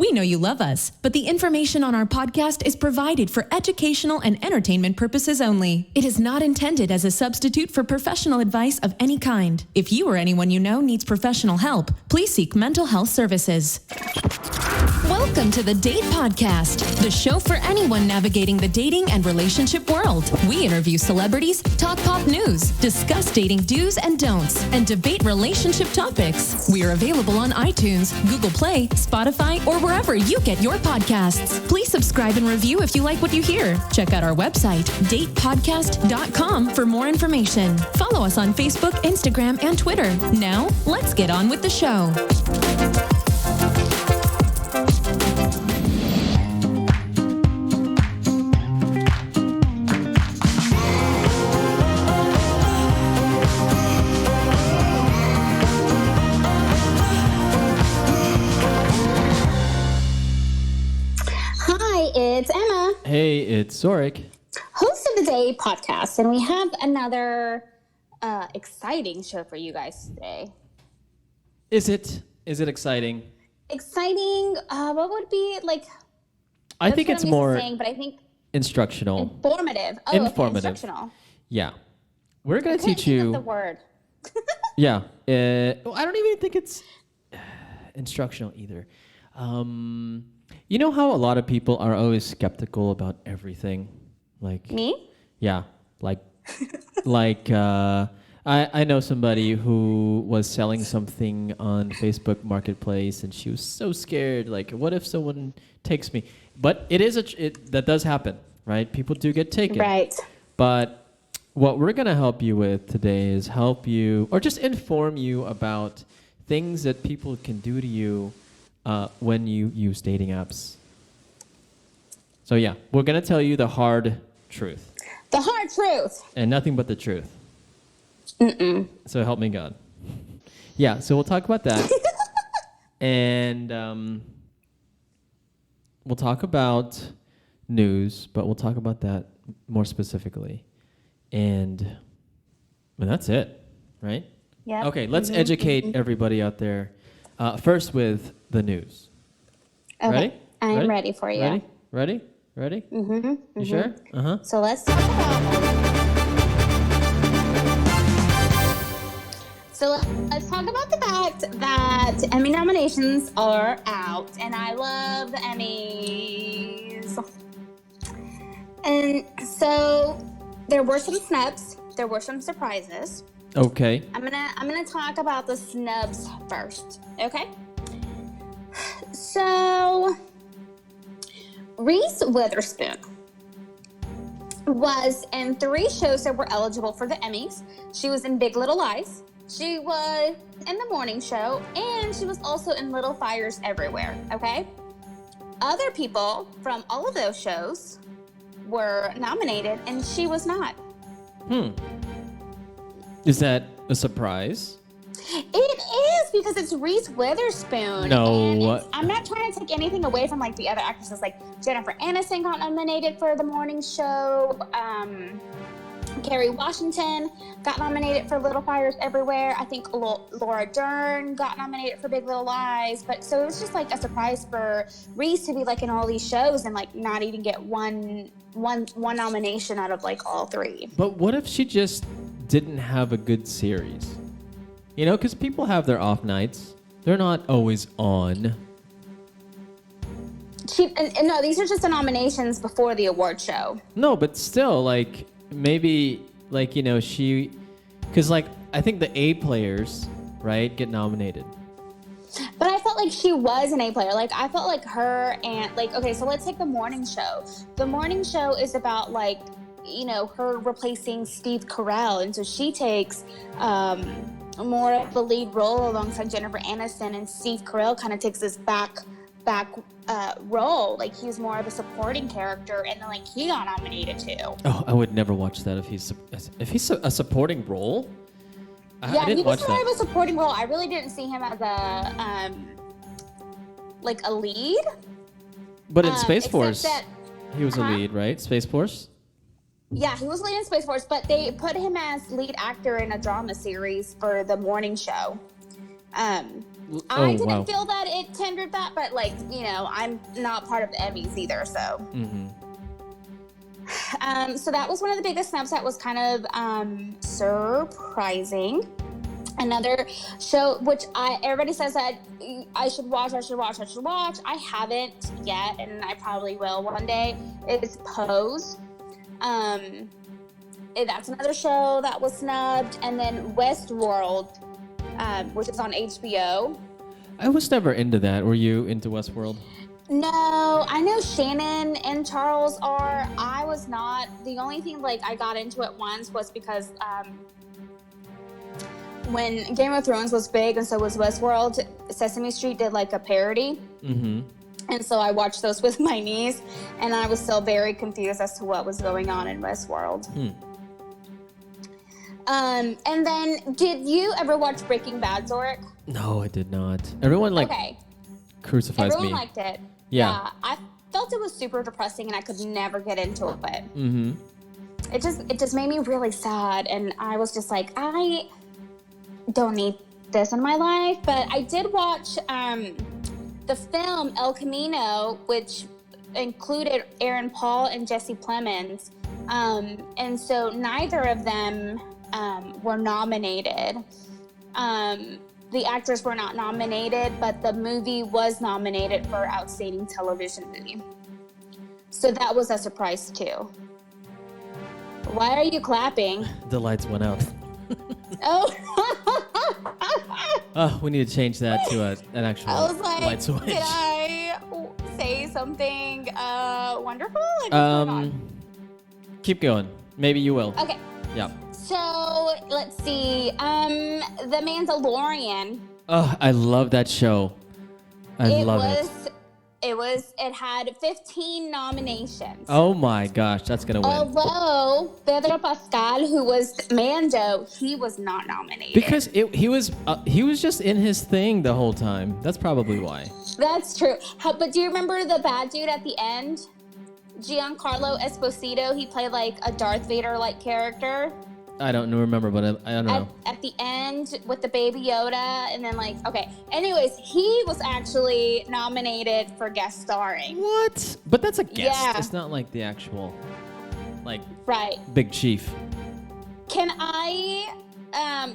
We know you love us, but the information on our podcast is provided for educational and entertainment purposes only. It is not intended as a substitute for professional advice of any kind. If you or anyone you know needs professional help, please seek mental health services. Welcome to the Date Podcast, the show for anyone navigating the dating and relationship world. We interview celebrities, talk pop news, discuss dating do's and don'ts, and debate relationship topics. We are available on iTunes, Google Play, Spotify, or wherever you get your podcasts. Please subscribe and review if you like what you hear. Check out our website, datepodcast.com, for more information. Follow us on Facebook, Instagram, and Twitter. Now, let's get on with the show. It's Emma. Hey, it's Zorric. Host of the Day podcast, and we have another exciting show for you guys today. Is it exciting? Exciting? What would be like? I think it's more but I think instructional. Informative. Oh, informative. Okay, instructional. Yeah, we're gonna teach you the word. Yeah, I don't even think it's instructional either. You know how a lot of people are always skeptical about everything? Like me? Yeah, like I know somebody who was selling something on Facebook Marketplace, and she was so scared. Like, what if someone takes me? But that does happen, right? People do get taken. Right. But what we're gonna help you with today is help you, or just inform you about things that people can do to you when you use dating apps. So yeah, we're gonna tell you the hard truth. The hard truth. And nothing but the truth. Mm-mm. So help me God. Yeah, so we'll talk about that. And we'll talk about news, but we'll talk about that more specifically. And that's it, right? Yeah. Okay, let's educate everybody out there. First with the news. Okay. Ready? I am ready for you. Ready? Mm-hmm. You sure? Uh-huh. So let's talk about the fact that Emmy nominations are out, and I love the Emmys. And so there were some snubs. There were some surprises. Okay. I'm gonna talk about the snubs first. Okay. So Reese Witherspoon was in 3 shows that were eligible for the Emmys. She was in Big Little Lies, she was in The Morning Show, and she was also in Little Fires Everywhere, okay? Other people from all of those shows were nominated, and she was not. Is that a surprise? It is, because it's Reese Witherspoon. No. I'm not trying to take anything away from like the other actresses. Like Jennifer Aniston got nominated for The Morning Show. Kerry Washington got nominated for Little Fires Everywhere. I think Laura Dern got nominated for Big Little Lies. But so it was just like a surprise for Reese to be like in all these shows and like not even get one nomination out of like all 3. But what if she just didn't have a good series? You know, because people have their off nights. They're not always on. No, these are just the nominations before the award show. No, but still, like, maybe, like, you know, because, like, I think the A players, right, get nominated. But I felt like she was an A player. Like, I felt like her and, like, okay, so let's take The Morning Show. The Morning Show is about, like, you know, her replacing Steve Carell. And so she takes more of the lead role alongside Jennifer Aniston, and Steve Carell kind of takes this back role. Like, he's more of a supporting character, and then, like, he got nominated too. Oh, I would never watch that if he's a supporting role. Yeah, he was more of a supporting role. I really didn't see him as a like a lead. But in Space Force, he was a lead, right? Space Force. Yeah, he was lead in Space Force, but they put him as lead actor in a drama series for The Morning Show. I didn't feel that it tendered that, but like, you know, I'm not part of the Emmys either, so. So that was one of the biggest snaps that was kind of surprising. Another show which everybody says that I should watch. I haven't yet, and I probably will one day. It's Pose. That's another show that was snubbed, and then Westworld, which is on HBO. I was never into that. Were you into Westworld? No, I know Shannon and Charles are. I was not. The only thing like I got into it once was because when Game of Thrones was big and so was Westworld, Sesame Street did like a parody. And so I watched those with my niece, and I was still very confused as to what was going on in Westworld. And then, did you ever watch Breaking Bad, Zorric? No, I did not. Everyone crucifies Everyone me. liked it. Yeah. I felt it was super depressing, and I could never get into it. But it just made me really sad, and I was just like, I don't need this in my life. But I did watch the film El Camino, which included Aaron Paul and Jesse Plemons, and so neither of them were nominated. The actors were not nominated, but the movie was nominated for Outstanding Television Movie. So that was a surprise too. Why are you clapping? The lights went out. Oh. We need to change that to an actual I was like, light switch. did I say something wonderful? Like, what's going on? Keep going. Maybe you will. Okay. Yeah. So let's see. The Mandalorian. Oh, I love that show. I love it. It had 15 nominations. Oh my gosh, that's gonna win. Although Pedro Pascal, who was Mando, he was not nominated. Because he was just in his thing the whole time. That's probably why. That's true. But do you remember the bad dude at the end? Giancarlo Esposito. He played like a Darth Vader-like character. I don't remember, but I don't know. At the end with the Baby Yoda, and then okay. Anyways, he was actually nominated for guest starring. What? But that's a guest. Yeah. It's not like the actual, right. Big Chief. Can I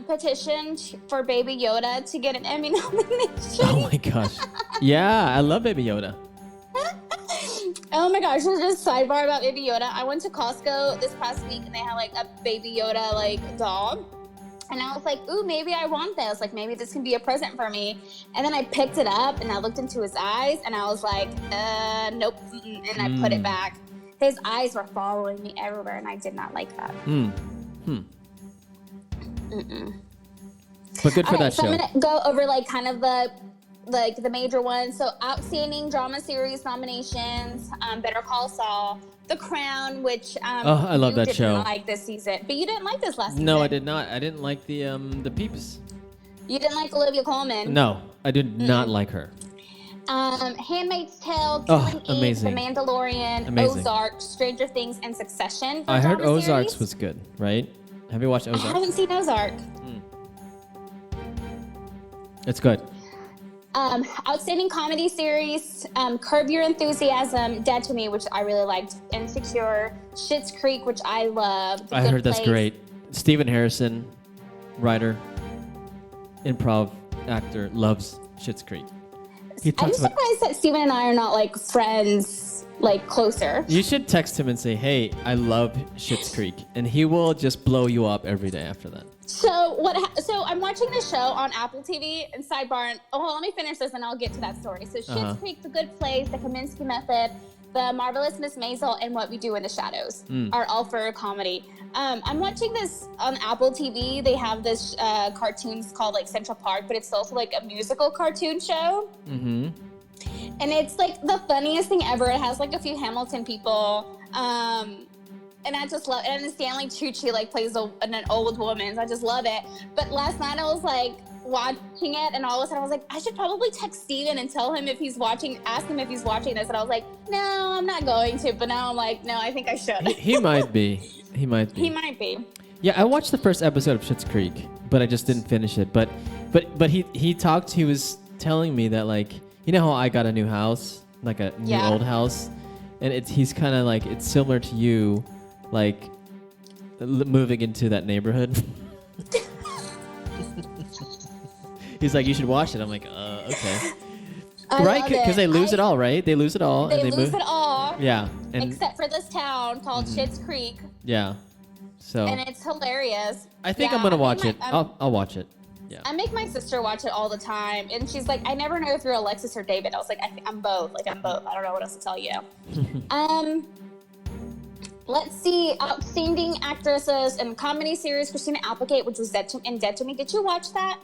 petition for Baby Yoda to get an Emmy nomination? Oh my gosh. Yeah, I love Baby Yoda. Oh my gosh, just sidebar about Baby Yoda. I went to Costco this past week and they had a Baby Yoda dog. And I was like, ooh, maybe I want this. Maybe this can be a present for me. And then I picked it up and I looked into his eyes and I was like, nope. And I put it back. His eyes were following me everywhere and I did not like that. But good for that show. So I'm going to go over kind of the major ones. So Outstanding Drama Series nominations, Better Call Saul, The Crown, which I love that show. You didn't like this season, but you didn't like this last season. No, I did not. I didn't like the Peeps. You didn't like Olivia Colman. No, I did not like her. Handmaid's Tale, Killing Eve, amazing. The Mandalorian, Amazing. Ozark, Stranger Things, and Succession. I heard drama Ozarks series. was good, right? Have you watched Ozark? I haven't seen Ozark. It's good. Outstanding Comedy Series, Curb Your Enthusiasm, Dead to Me, which I really liked, Insecure, Schitt's Creek, which I loved. I heard that's great. Stephen Harrison, writer, improv actor, loves Schitt's Creek. I'm surprised that Steven and I are not friends, closer. You should text him and say, "Hey, I love Schitt's Creek," and he will just blow you up every day after that. So so I'm watching this show on Apple TV, and sidebar. Let me finish this, and I'll get to that story. So Schitt's Creek, The Good Place, The Kaminsky Method, The Marvelous Miss Maisel, and What We Do in the Shadows are all for comedy. I'm watching this on Apple TV. They have this cartoons called Central Park, but it's also a musical cartoon show. Mm-hmm. And it's the funniest thing ever. It has a few Hamilton people. And I just love it. And then Stanley Tucci plays an old woman. So I just love it. But last night I was watching it, and all of a sudden I was I should probably text Steven and tell him if he's watching, ask him if he's watching this. And I was no, I'm not going to. But now I'm no, I think I should. He might be. He might be. He might be. Yeah, I watched the first episode of Schitt's Creek, but I just didn't finish it. But he talked. He was telling me that, like, you know how I got a new house, like a new old house, and he's kind of like, it's similar to you, like moving into that neighborhood. He's like, you should watch it. I'm like, okay. Right? Because they lose it all, right? They lose it all. They lose it all. Yeah. Except for this town called Schitt's Creek. Yeah. So. And it's hilarious. I think I'm gonna watch it. I'll watch it. Yeah. I make my sister watch it all the time, and she's like, I never know if you're Alexis or David. I was like, I'm both. Like, I'm both. I don't know what else to tell you. Let's see. Outstanding actresses in comedy series: Christina Applegate, which was Dead to Me. Did you watch that?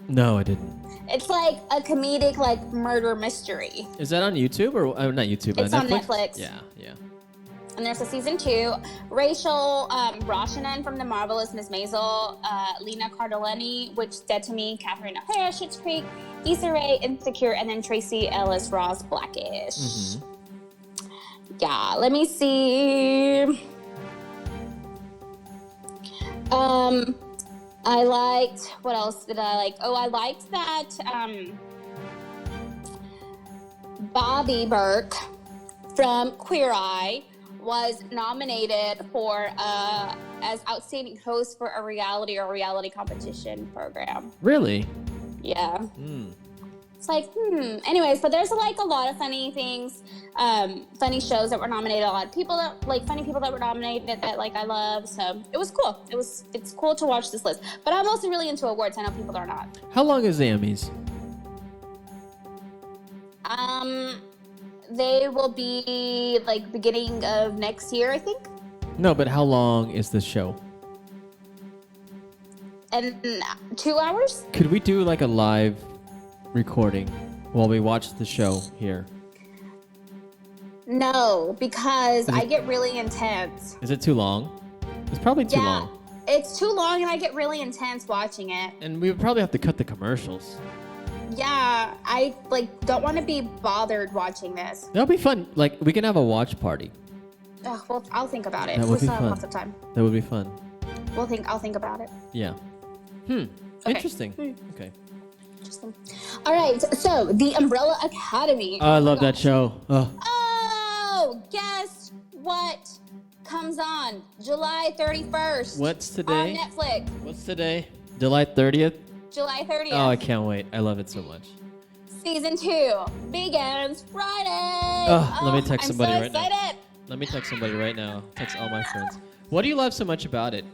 No, I didn't. It's like a comedic, like murder mystery. Is that on YouTube or not YouTube? It's on Netflix. Yeah. And there's a season 2. Rachel Brosnahan from The Marvelous Miss Maisel, Lena Cardellini, which Dead to Me, Catherine O'Hara, Schitt's Creek, Issa Rae, Insecure, and then Tracy Ellis Ross, Blackish. Mm-hmm. Yeah, let me see. I liked, what else did I like? Oh, I liked that Bobby Burke from Queer Eye was nominated for as outstanding host for a reality competition program. Really? Yeah. It's like, Anyways, but there's like a lot of funny things, funny shows that were nominated. A lot of people that like funny people that were nominated that like I love. So it was cool. It's cool to watch this list. But I'm also really into awards. I know people are not. How long is the Emmys? They will be like beginning of next year, I think. No, but how long is the show? And 2 hours? Could we do like a live recording while we watch the show here? No, because I get really intense. Is it too long? It's probably too long. It's too long and I get really intense watching it. And we would probably have to cut the commercials. Yeah, I don't want to be bothered watching this. That'll be fun. Like, we can have a watch party. Well, I'll think about it. That would be still have fun. lots of time. That would be fun. I'll think about it. Yeah. Okay. Interesting. Okay. Interesting. All right. So, The Umbrella Academy. Oh, I love that show. Oh, guess what comes on July 31st? What's today? On Netflix. What's today? July 30th? July 30th. Oh, I can't wait. I love it so much. Season 2 begins Friday. Let me text somebody right now. I'm so excited. Let me text somebody right now. Text all my friends. What do you love so much about it?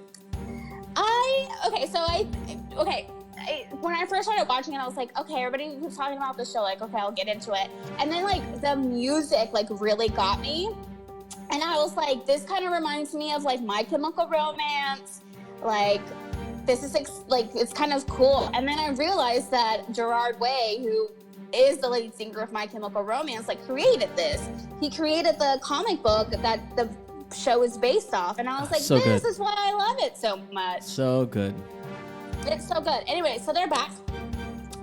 When I first started watching it, I was like, okay, everybody was talking about the show. Like, okay, I'll get into it. And then, like, the music, like, really got me. And I was like, this kind of reminds me of, like, My Chemical Romance. Like, this is, like, it's kind of cool. And then I realized that Gerard Way, who is the lead singer of My Chemical Romance, like, created this. He created the comic book that the show is based off. And I was like, this is why I love it so much. So good. It's so good. Anyway, so they're back.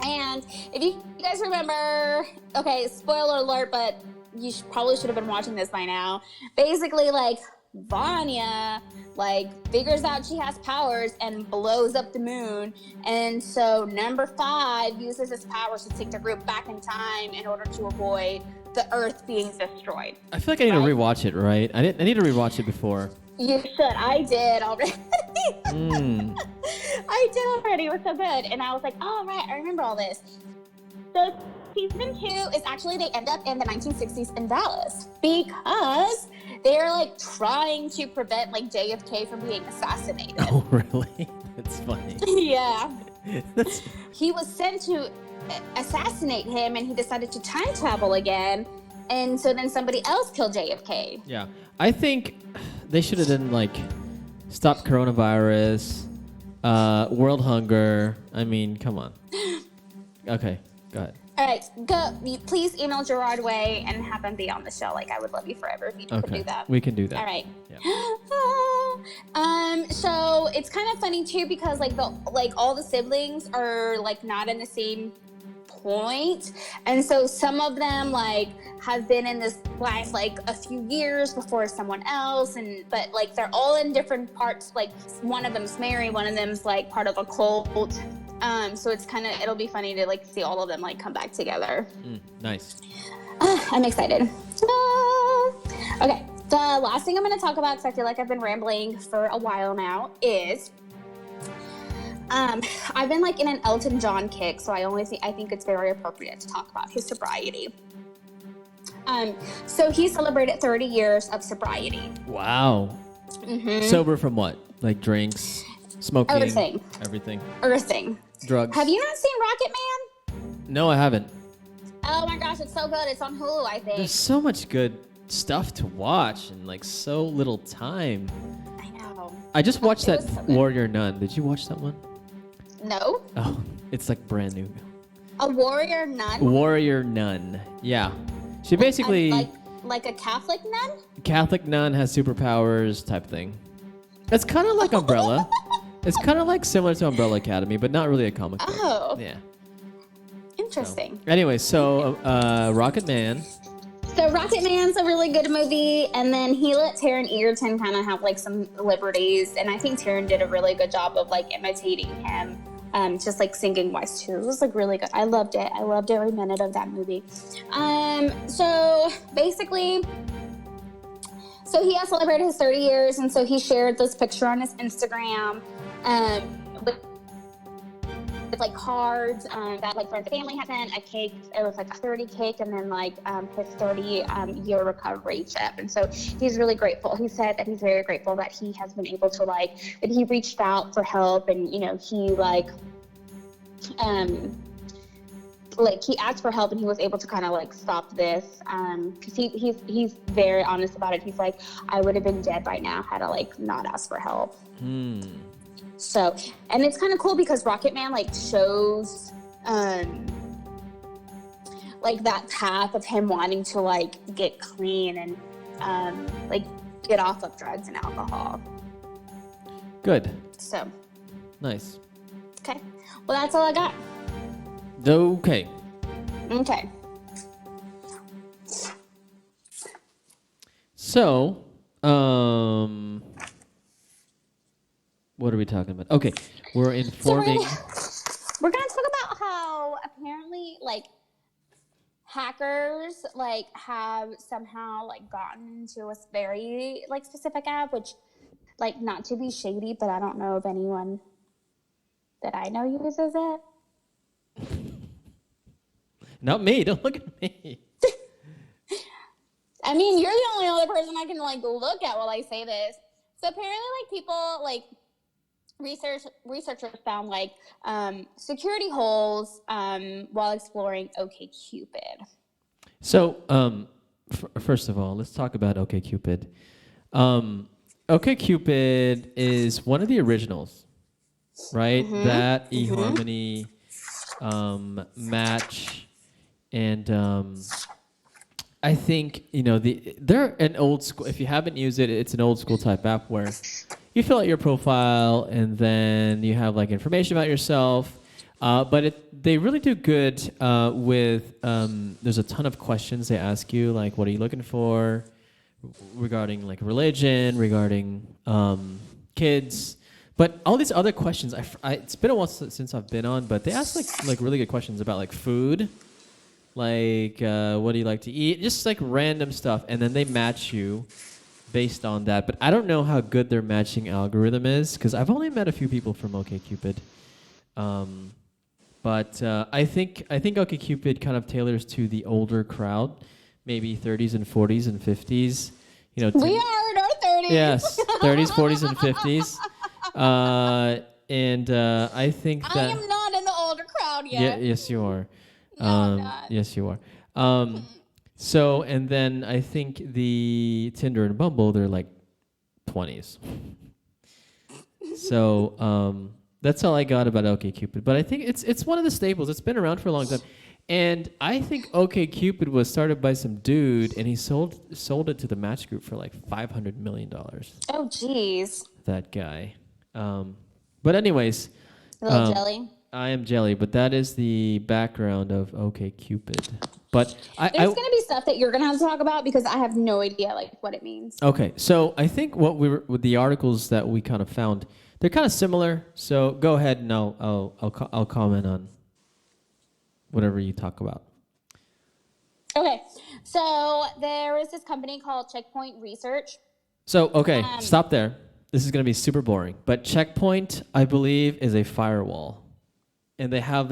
And if you guys remember, okay, spoiler alert, but you probably should have been watching this by now. Basically, like, Vanya, like, figures out she has powers and blows up the moon. And so number 5 uses his powers to take the group back in time in order to avoid the Earth being destroyed. I feel like I need to rewatch it, right? I need to rewatch it before. You should. I did already. I did already. It was so good. And I was like, oh, right. I remember all this. So season 2 is actually, they end up in the 1960s in Dallas because they're like trying to prevent like JFK from being assassinated. Oh, really? That's funny. Yeah. He was sent to assassinate him and he decided to time travel again. And so then somebody else killed JFK. Yeah. I think they should have done like stop coronavirus, world hunger. I mean, come on. Okay, go ahead. All right, please email Gerard Way and have him be on the show. Like, I would love you forever if you could do that. We can do that. All right. Yeah. So it's kind of funny too because like all the siblings are like not in the same point, and so some of them like have been in this life like a few years before someone else, but like they're all in different parts. Like one of them's married, one of them's like part of a cult, So it'll be funny to like see all of them like come back together. Nice. I'm excited. Okay, the last thing I'm going to talk about, because I feel like I've been rambling for a while now, is I've been like in an Elton John kick, so I think it's very appropriate to talk about his sobriety. So he celebrated 30 years of sobriety. Wow. Sober from what? Like drinks, smoking, everything. Drugs. Have you not seen Rocket Man? No, I haven't. Oh my gosh, it's so good. It's on Hulu, I think. There's so much good stuff to watch and like so little time. I know. I just watched that Warrior Nun. Did you watch that one? No. Oh, it's like brand new. A Warrior Nun? Warrior Nun. Yeah. She basically like a Catholic nun? Catholic nun has superpowers type thing. It's kind of like Umbrella. It's kind of like similar to Umbrella Academy, but not really a comic book. Oh. Yeah. Interesting. So, anyway, Rocket Man. So Rocket Man's a really good movie, and then he let Taron Egerton kind of have like some liberties, and I think Taron did a really good job of like imitating him, just like singing-wise too. It was like really good. I loved it. I loved every minute of that movie. So basically, he has celebrated his 30 years, and so he shared this picture on his Instagram, with like cards that like friends and family had sent, a cake. It was like a 30 cake, and then like his 30 year recovery chip. And so he's really grateful. He said that he's very grateful that he has been able to that he reached out for help, and he he asked for help, and he was able to kind of like stop this. Because he's very honest about it. He's like, I would have been dead by now had I like not asked for help. So, and it's kind of cool because Rocket Man like shows like that path of him wanting to like get clean and like get off of drugs and alcohol. Good. So. Nice. Okay. Well, that's all I got. Okay. Okay. So, what are we talking about? Okay, we're informing. So we're gonna talk about how apparently like hackers like have somehow like gotten into a very like specific app, which like not to be shady, but I don't know of anyone that I know uses it. Not me. Don't look at me. I mean, you're the only other person I can like look at while I say this. So apparently, like people like researchers found like security holes while exploring OkCupid. So, first of all, let's talk about OkCupid. OkCupid is one of the originals, right? That eHarmony match. And I think, they're an old school. If you haven't used it, it's an old school type app where you fill out your profile and then you have like information about yourself. But they really do good with, there's a ton of questions they ask you, like what are you looking for regarding like religion, regarding kids. But all these other questions, it's been a while since I've been on, but they ask like really good questions about like food. Like, what do you like to eat? Just like random stuff. And then they match you based on that. But I don't know how good their matching algorithm is because I've only met a few people from OkCupid. But I think OkCupid kind of tailors to the older crowd, maybe 30s and 40s and 50s. We are in our 30s. Yes, 30s, 40s, and 50s. And I think that... I am not in the older crowd yet. Yeah, yes, you are. No, I'm not. Yes, you are. So, and then I think the Tinder and Bumble, they're like 20s. So, that's all I got about OkCupid. But I think it's one of the staples. It's been around for a long time. And I think OkCupid was started by some dude, and he sold it to the Match Group for like $500 million. Oh, jeez. That guy. But anyways. A little jelly. I am jelly, but that is the background of OkCupid. But there's going to be stuff that you're going to have to talk about because I have no idea like what it means. Okay, so I think with the articles that we kind of found, They're kind of similar. So go ahead and I'll comment on whatever you talk about. Okay, so there is this company called Checkpoint Research. So, okay, stop there. This is going to be super boring. But Checkpoint, I believe, is a firewall. And they have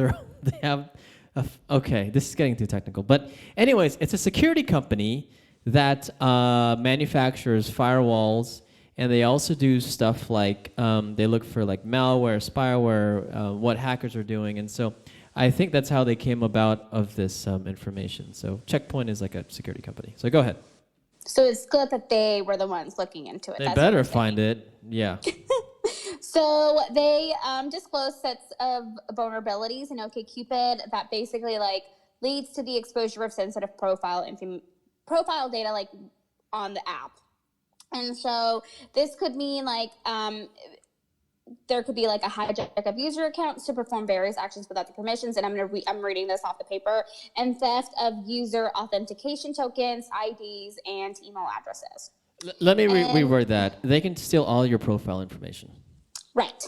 okay, this is getting too technical. But anyways, it's a security company that manufactures firewalls. And they also do stuff like they look for like malware, spyware, what hackers are doing. And so I think that's how they came about of this information. So Checkpoint is like a security company. So go ahead. So it's good that they were the ones looking into it. They better find it. Yeah. So they disclosed sets of vulnerabilities in OkCupid that basically like leads to the exposure of sensitive profile data like on the app. And so this could mean like there could be like a hijack of user accounts to perform various actions without the permissions. And I'm reading this off the paper. And theft of user authentication tokens, IDs, and email addresses. Let me reword that. They can steal all your profile information. Right.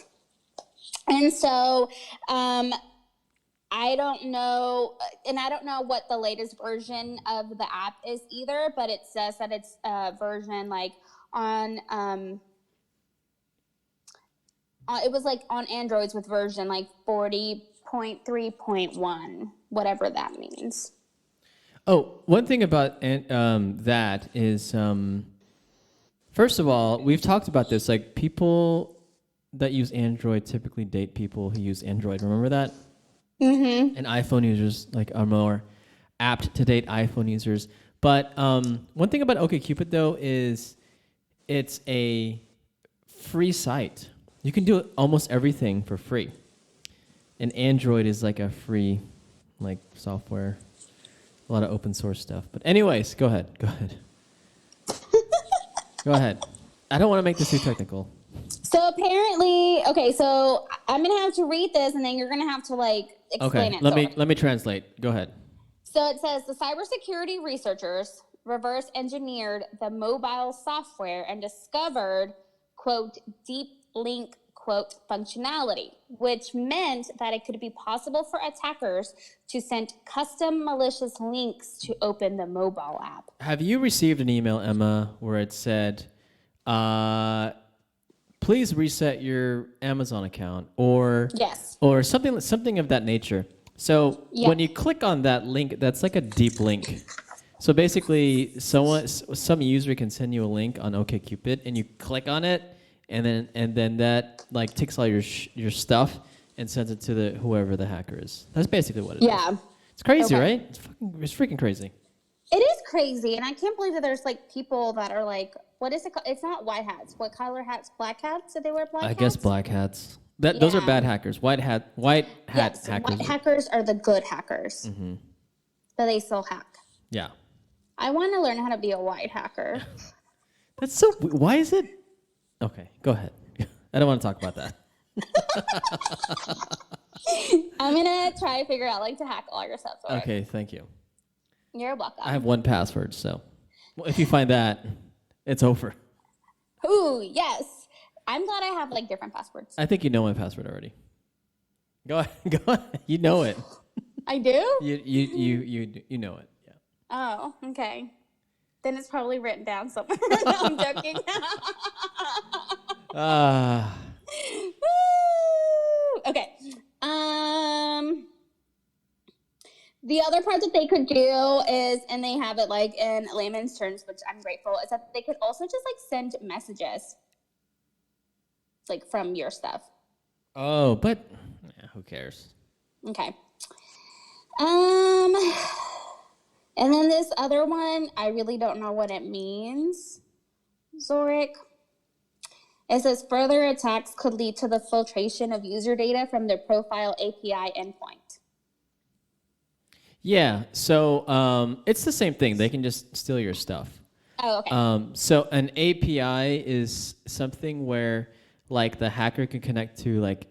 And so I don't know, and I don't know what the latest version of the app is either, but it says that it's a version like on it was like on Androids with version like 40.3.1, whatever that means. Oh, one thing about that is, first of all, we've talked about this. Like people that use Android typically date people who use Android. Remember that? Mm-hmm. And iPhone users like are more apt to date iPhone users. But one thing about OkCupid though is it's a free site. You can do almost everything for free. And Android is like a free like software. A lot of open source stuff. But anyways, go ahead. Go ahead. I don't want to make this too technical. So apparently, okay, so I'm going to have to read this and then you're going to have to like explain it. Let me translate. Go ahead. So it says the cybersecurity researchers reverse engineered the mobile software and discovered, quote, deep link, quote, functionality, which meant that it could be possible for attackers to send custom malicious links to open the mobile app. Have you received an email, Emma, where it said, please reset your Amazon account or yes, or something of that nature? So when you click on that link, that's like a deep link. So basically, some user can send you a link on OkCupid, and you click on it, and then that like takes all your stuff and sends it to whoever the hacker is. That's basically what it is. Yeah, it's crazy, right? It's freaking crazy. It is crazy, and I can't believe that there's like people that are like, what is it called? It's not white hats. What color hats? Black hats? Did they wear black hats? I guess black hats. Those are bad hackers. White hat hackers. White hackers are the good hackers. Mm-hmm. But they still hack. Yeah. I want to learn how to be a white hacker. That's so. Why is it? Okay, go ahead. I don't want to talk about that. I'm gonna try to figure out like to hack all your stuff. Okay, thank you. You're welcome. I have one password, so if you find that, it's over. Ooh, yes. I'm glad I have like different passwords. I think you know my password already. Go ahead. You know it. I do? You know it. Yeah. Oh, okay. Then it's probably written down somewhere. No, I'm joking. Okay. The other part that they could do is, and they have it like in layman's terms, which I'm grateful, is that they could also just like send messages like from your stuff. Oh, but who cares? Okay. And then this other one, I really don't know what it means. Zorric. It says further attacks could lead to the filtration of user data from their profile API endpoint. Yeah, so it's the same thing. They can just steal your stuff. Oh, okay. So an API is something where like the hacker can connect to like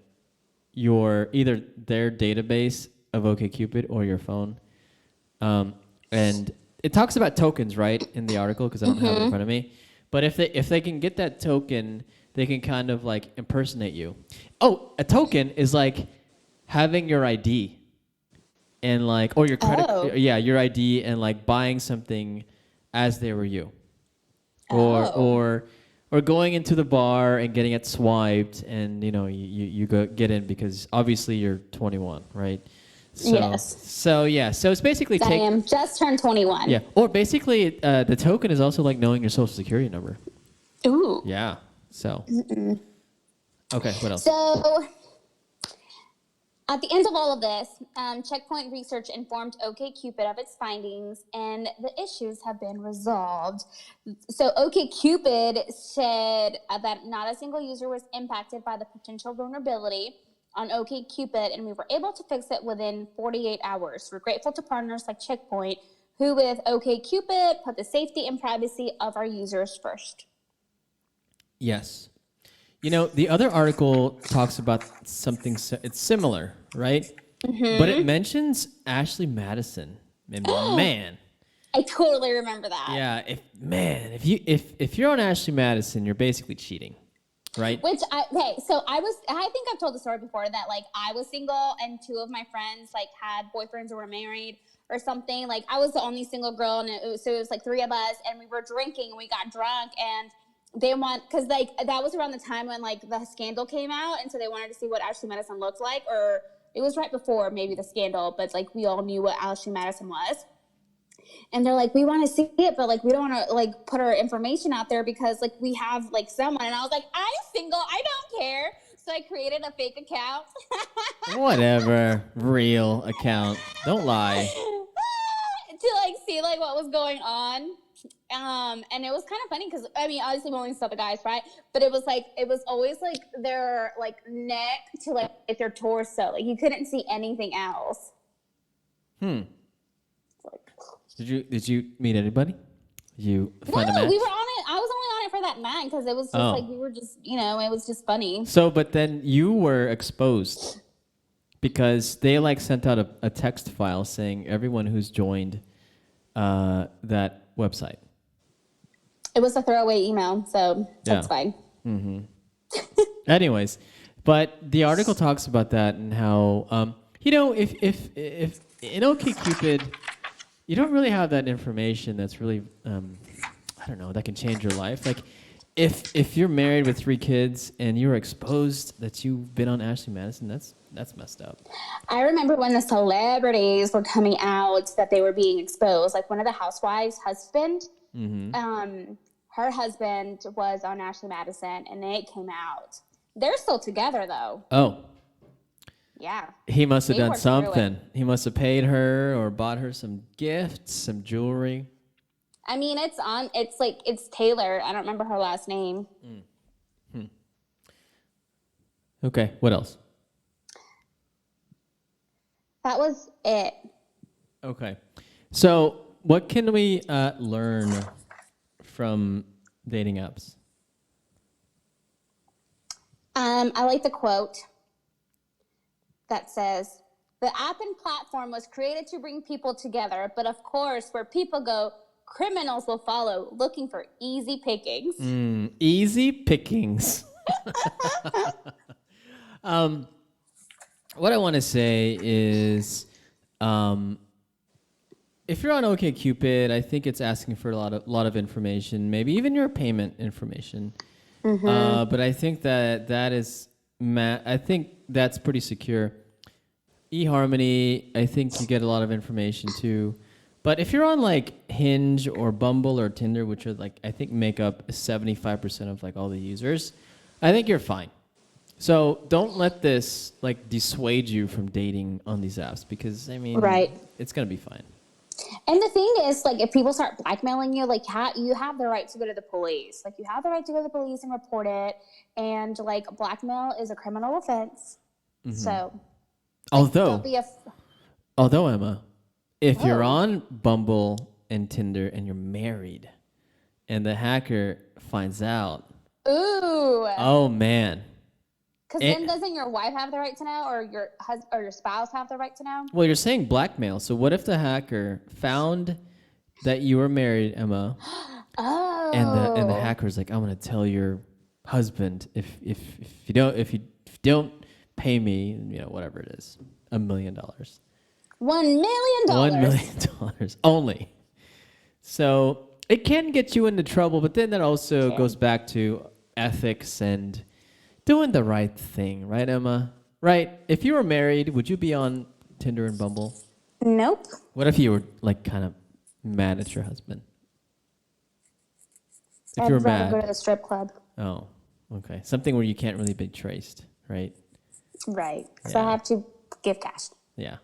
either their database of OkCupid or your phone. And it talks about tokens, right, in the article, because I don't have it in front of me. But if they can get that token, they can kind of like impersonate you. Oh, a token is like having your ID and like, or your credit, your ID, and like buying something as they were you, or going into the bar and getting it swiped, and you go get in because obviously you're 21, right? So, yes. So it's basically I am just turned 21. Yeah, or basically the token is also like knowing your social security number. Ooh. Yeah. So. Okay. What else? So, at the end of all of this, Checkpoint Research informed OkCupid of its findings, and the issues have been resolved. So, OkCupid said that not a single user was impacted by the potential vulnerability on OkCupid, and we were able to fix it within 48 hours. We're grateful to partners like Checkpoint, who with OkCupid put the safety and privacy of our users first. Yes. The other article talks about something, it's similar, right? Mm-hmm. But it mentions Ashley Madison. And man. I totally remember that. Yeah. If you're on Ashley Madison, you're basically cheating, right? So I think I've told the story before that like I was single and two of my friends like had boyfriends who were married or something. Like I was the only single girl, and it was like three of us, and we were drinking and we got drunk, and because like that was around the time when like the scandal came out, and so they wanted to see what Ashley Madison looked like, or it was right before maybe the scandal, but like we all knew what Ashley Madison was, and they're like, we want to see it, but like we don't want to like put our information out there because like we have like someone, and I was like, I'm single, I don't care, so I created a fake account. Whatever, real account, don't lie. To like see like what was going on. And it was kind of funny because I mean, obviously we only saw the guys, right? But it was always like their like neck to like their torso. Like you couldn't see anything else. Did you meet anybody? Did you find a match? We were on it. I was only on it for that night because it was just like we were just it was just funny. So, but then you were exposed because they like sent out a text file saying everyone who's joined that website. It was a throwaway email, so that's fine. Mm-hmm. Anyways, but the article talks about that and how if in OkCupid you don't really have that information that's really I don't know, that can change your life. Like if you're married with 3 kids and you're exposed that you've been on Ashley Madison, that's messed up. I remember when the celebrities were coming out that they were being exposed. Like one of the housewives' husband, her husband was on Ashley Madison, and it came out. They're still together, though. Oh. Yeah. He must have done something. He must have paid her or bought her some gifts, some jewelry. I mean, it's Taylor. I don't remember her last name. Okay, what else? That was it. Okay. So what can we learn from dating apps? I like the quote that says, the app and platform was created to bring people together, but of course, where people go, criminals will follow, looking for easy pickings. Easy pickings. What I want to say is, if you're on OkCupid, I think it's asking for a lot of information, maybe even your payment information. But I think that is, I think that's pretty secure. eHarmony, I think you get a lot of information too. But if you're on like Hinge or Bumble or Tinder, which are like I think make up 75% of like all the users, I think you're fine. So don't let this like dissuade you from dating on these apps because I mean, it's gonna be fine. And the thing is, like, if people start blackmailing you, like, you have the right to go to the police. Like, you have the right to go to the police and report it. And, like, blackmail is a criminal offense. So, although Emma, if you're on Bumble and Tinder and you're married and the hacker finds out. Ooh. Oh, man. Because then doesn't your wife have the right to know, or your husband or your spouse have the right to know? Well, you're saying blackmail. So what if the hacker found that you were married, Emma, And the hacker's like, I'm gonna tell your husband if you don't pay me, whatever it is, $1 million. $1 million. $1 million only. So it can get you into trouble, but then that also goes back to ethics and doing the right thing, right, Emma? Right? If you were married, would you be on Tinder and Bumble? Nope. What if you were like kind of mad at your husband? If I'd you were rather mad. go to the strip club. Oh, okay. Something where you can't really be traced, right? Right. So Yeah. I have to give cash. Yeah.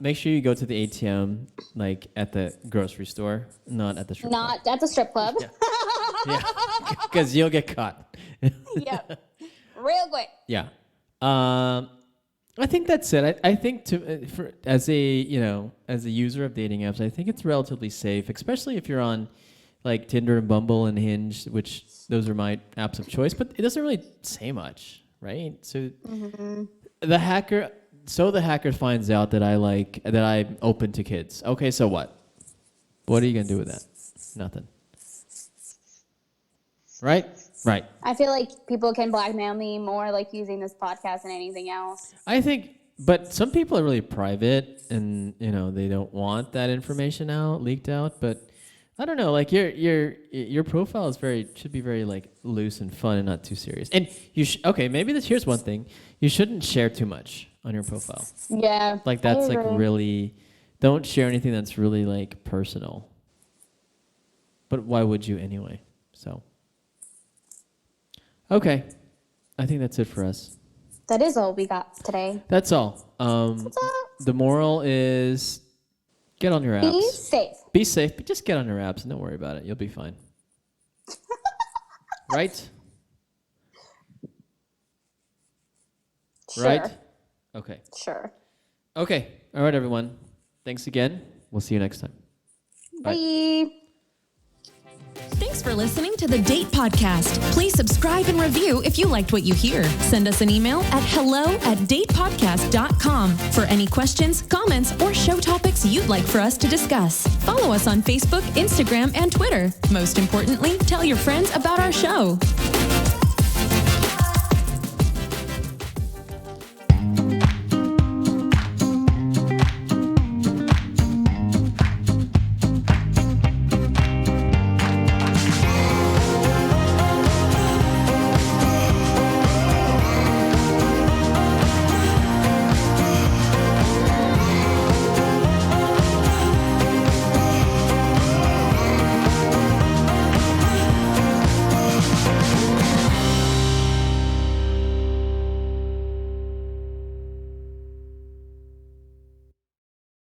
Make sure you go to the ATM, like at the grocery store, not at the strip club. Not at the strip club. Yeah, because you'll get caught. Yep. Real quick. Yeah. I think that's it. I think as a user of dating apps, I think it's relatively safe, especially if you're on like Tinder and Bumble and Hinge, which those are my apps of choice. But it doesn't really say much, right? So the hacker finds out that I'm open to kids. Okay, so what? What are you gonna do with that? Nothing. Right. Right. I feel like people can blackmail me more like using this podcast than anything else. I think, but some people are really private and, they don't want that information leaked out. But I don't know, like your profile is should be very like loose and fun and not too serious. And here's one thing. You shouldn't share too much on your profile. Yeah. Like that's like really, don't share anything that's really like personal. But why would you anyway? So. Okay, I think that's it for us. That is all we got today. That's all. The moral is get on your apps. Be safe. Be safe, but just get on your apps and don't worry about it. You'll be fine. Right? Sure. Right? Okay. Sure. Okay. All right, everyone. Thanks again. We'll see you next time. Bye. Thanks for listening to the Date Podcast. Please subscribe and review if you liked what you hear. Send us an email at hello@datepodcast.com for any questions, comments, or show topics you'd like for us to discuss. Follow us on Facebook, Instagram, and Twitter. Most importantly, tell your friends about our show.